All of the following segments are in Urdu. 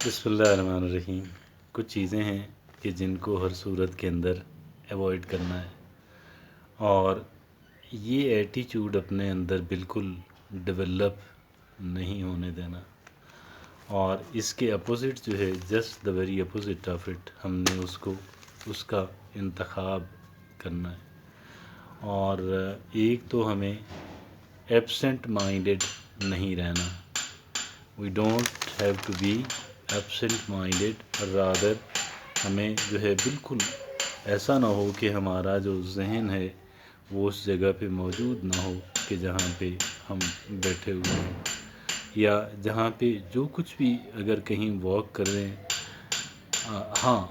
بسم اللہ الرحمن الرحیم۔ کچھ چیزیں ہیں کہ جن کو ہر صورت کے اندر ایوائڈ کرنا ہے، اور یہ ایٹیچیوڈ اپنے اندر بالکل ڈیولپ نہیں ہونے دینا، اور اس کے اپوزٹ جو ہے just the very opposite of it, ہم نے اس کا انتخاب کرنا ہے۔ اور ایک تو ہمیں ایبسنٹ مائنڈڈ نہیں رہنا، we don't have to be absent minded, rather ہمیں جو ہے بالکل ایسا نہ ہو کہ ہمارا جو ذہن ہے وہ اس جگہ پہ موجود نہ ہو کہ جہاں پہ ہم بیٹھے ہوئے ہیں، یا جہاں پہ جو کچھ بھی اگر کہیں واک کر رہے ہیں، ہاں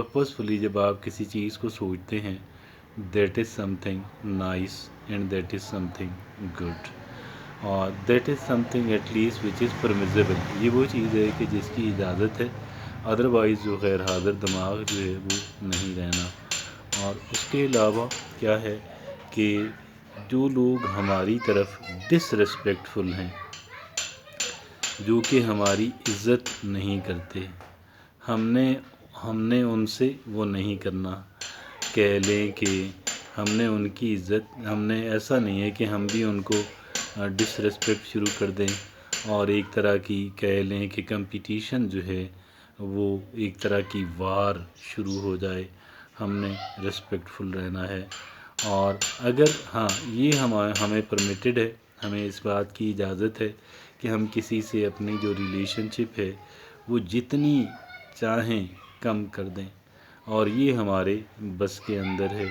پرپسفلی جب آپ کسی چیز کو سوچتے ہیں، that is something nice and that is something good, اور that is something at least which is permissible. یہ وہ چیز ہے کہ جس کی اجازت ہے، ادروائز جو غیر حاضر دماغ جو ہے وہ نہیں رہنا۔ اور اس کے علاوہ کیا ہے کہ جو لوگ ہماری طرف ڈس ریسپیکٹفل ہیں، جو کہ ہماری عزت نہیں کرتے، ہم نے ان سے وہ نہیں کرنا، کہہ لیں کہ ہم نے ان کی عزت، ہم نے ایسا نہیں ہے کہ ہم بھی ان کو ڈس ریسپیکٹ شروع کر دیں، اور ایک طرح کی کہہ لیں کہ کمپٹیشن جو ہے وہ ایک طرح کی وار شروع ہو جائے۔ ہم نے ریسپیکٹفل رہنا ہے، اور اگر ہاں یہ ہمیں پرمیٹڈ ہے، ہمیں اس بات کی اجازت ہے کہ ہم کسی سے اپنی جو ریلیشن شپ ہے وہ جتنی چاہیں کم کر دیں، اور یہ ہمارے بس کے اندر ہے،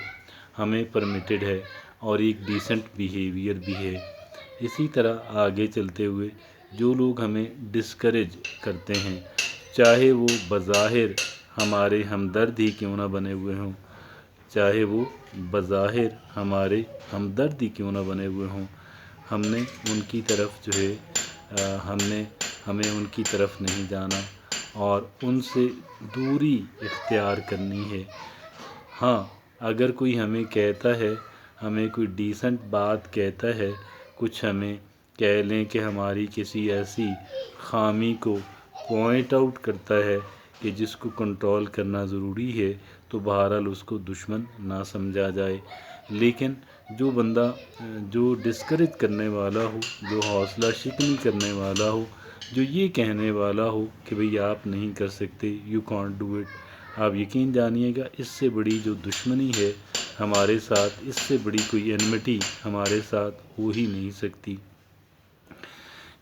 ہمیں پرمیٹڈ ہے، اور ایک ڈیسنٹ بیہیویئر بھی ہے۔ اسی طرح آگے چلتے ہوئے جو لوگ ہمیں ڈسکریج کرتے ہیں، چاہے وہ بظاہر ہمارے ہمدرد ہی کیوں نہ بنے ہوئے ہوں، چاہے وہ بظاہر ہمارے ہمدرد ہی کیوں نہ بنے ہوئے ہوں، ہم نے ان کی طرف جو ہے ہمیں ان کی طرف نہیں جانا، اور ان سے دوری اختیار کرنی ہے۔ ہاں اگر کوئی ہمیں کہتا ہے، ہمیں کوئی ڈیسنٹ بات کہتا ہے، کچھ ہمیں کہہ لیں کہ ہماری کسی ایسی خامی کو پوائنٹ آؤٹ کرتا ہے کہ جس کو کنٹرول کرنا ضروری ہے، تو بہرحال اس کو دشمن نہ سمجھا جائے۔ لیکن جو بندہ جو ڈسکریج کرنے والا ہو، جو حوصلہ شکنی کرنے والا ہو، جو یہ کہنے والا ہو کہ بھئی آپ نہیں کر سکتے، یو کانٹ ڈو اٹ، آپ یقین جانیے گا اس سے بڑی جو دشمنی ہے ہمارے ساتھ، اس سے بڑی کوئی انمٹی ہمارے ساتھ ہو ہی نہیں سکتی۔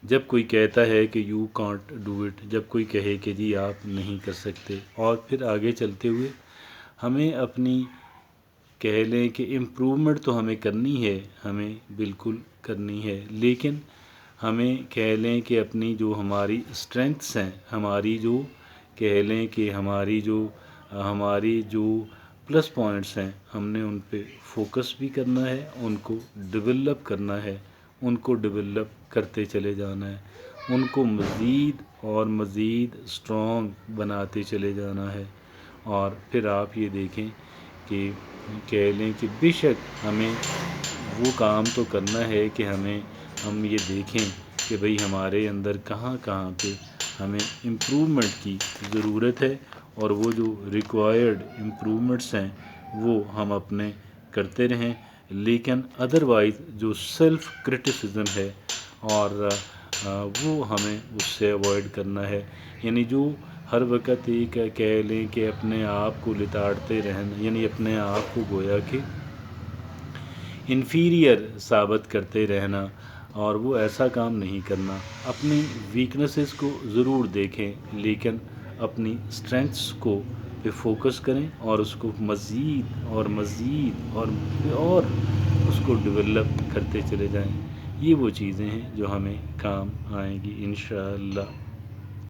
جب کوئی کہتا ہے کہ یو کانٹ ڈو اٹ، جب کوئی کہے کہ جی آپ نہیں کر سکتے، اور پھر آگے چلتے ہوئے ہمیں اپنی کہہ لیں کہ امپرومنٹ تو ہمیں کرنی ہے، ہمیں بالکل کرنی ہے، لیکن ہمیں کہہ لیں کہ اپنی جو ہماری اسٹرینگتھس ہیں، ہماری جو کہہ لیں کہ ہماری جو پلس پوائنٹس ہیں، ہم نے ان پہ فوکس بھی کرنا ہے، ان کو ڈیولپ کرنا ہے، ان کو ڈیولپ کرتے چلے جانا ہے، ان کو مزید اور مزید اسٹرانگ بناتے چلے جانا ہے۔ اور پھر آپ یہ دیکھیں کہ کہہ لیں کہ بے شک ہمیں وہ کام تو کرنا ہے کہ ہم یہ دیکھیں کہ بھئی ہمارے اندر کہاں پہ ہمیں امپرومنٹ کی ضرورت ہے، اور وہ جو ریکوائرڈ امپرومنٹس ہیں وہ ہم اپنے کرتے رہیں، لیکن ادروائز جو سیلف کرٹیسزم ہے اور وہ ہمیں اس سے اوائڈ کرنا ہے، یعنی جو ہر وقت ایک کہہ لیں کہ اپنے آپ کو لتاڑتے رہنا، یعنی اپنے آپ کو گویا کہ انفیریئر ثابت کرتے رہنا، اور وہ ایسا کام نہیں کرنا۔ اپنی ویکنسز کو ضرور دیکھیں، لیکن اپنی اسٹرینگتھس کو پہ فوکس کریں، اور اس کو مزید اور مزید اور اس کو ڈیولپ کرتے چلے جائیں۔ یہ وہ چیزیں ہیں جو ہمیں کام آئیں گی انشاءاللہ۔